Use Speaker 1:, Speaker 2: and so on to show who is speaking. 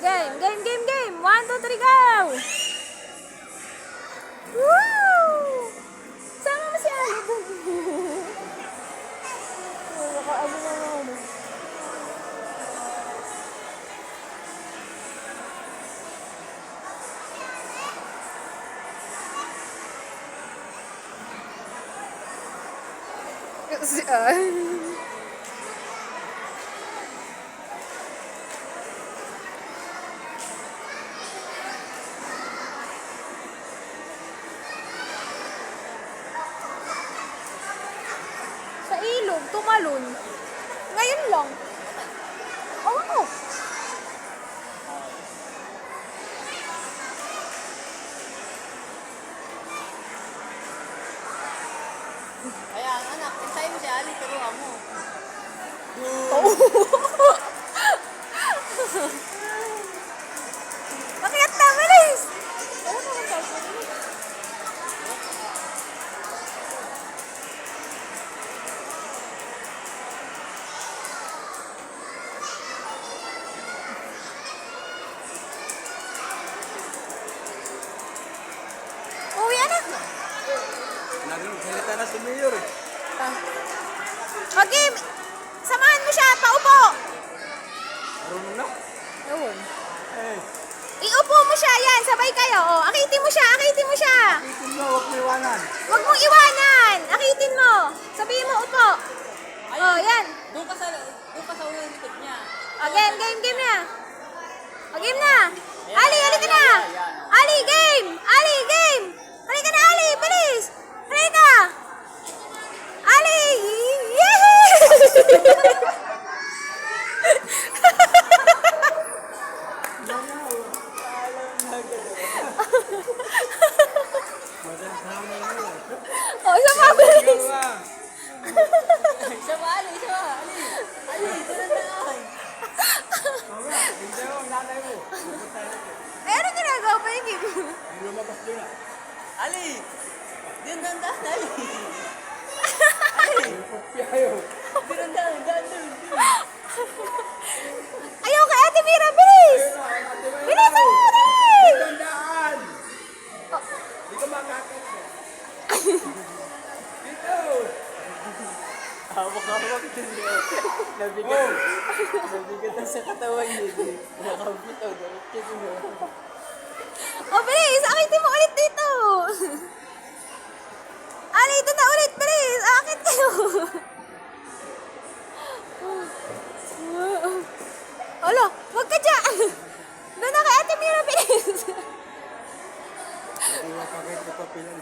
Speaker 1: Game, game, game, game. 1, 2, 3, go! Woo! Sama mo si Ali doon. Nakaano naman. Si sa ilog, tumalon. Ngayon lang. Oo.
Speaker 2: Kaya anak, hintayin mo si Ali, turuan mo.
Speaker 1: Bakit na, bilis! Uwi, anak.
Speaker 3: Nagsalita na si Mayor eh.
Speaker 1: Okay, samahan mo siya, paupo.
Speaker 3: Marunong na?
Speaker 1: Yun.
Speaker 3: Eh,
Speaker 1: Iupo mo siya, yan, sabay kayo. O, akitin mo siya, akitin mo siya.
Speaker 3: itin mo, huwag mo iwanan.
Speaker 1: Huwag mong iwanan. Akitin mo. Sabihin mo, upo. O, yan.
Speaker 2: Doon ka sa unang likod niya.
Speaker 1: Again, game, game na. O, game na. Ali, halika na. Ali, game. Ali, game. Halika na, Ali, bilis. Halika. Ali, yehey! O, isa pa, bilis.
Speaker 2: Isa ba, Ali? Isa ba? Ali! Ali, doon na tayo.
Speaker 3: Hindi mo, nanay mo.
Speaker 1: Ay, ano ginagawa pa yung game?
Speaker 3: Hindi lumabas doon ah.
Speaker 2: Ali! Doon na tayo.
Speaker 3: Ayaw.
Speaker 2: Doon na tayo.
Speaker 1: Ayaw kay Ate Mira, bilis. Bilis, Ali.
Speaker 3: Tandaan! Hindi ka makakit mo. Dito!
Speaker 2: Hawak-hawak din niya. Nabigat na sa katawan niya. Nakabitaw. Nakabitaw niya.
Speaker 1: O, bilis. Akitin mo ulit dito. Ali, ito na ulit, bilis. Akit kayo. Alo, wag ka dyan. Doon na kay Ate Mira, bilis.
Speaker 3: Hindi mo pakit mo papilan.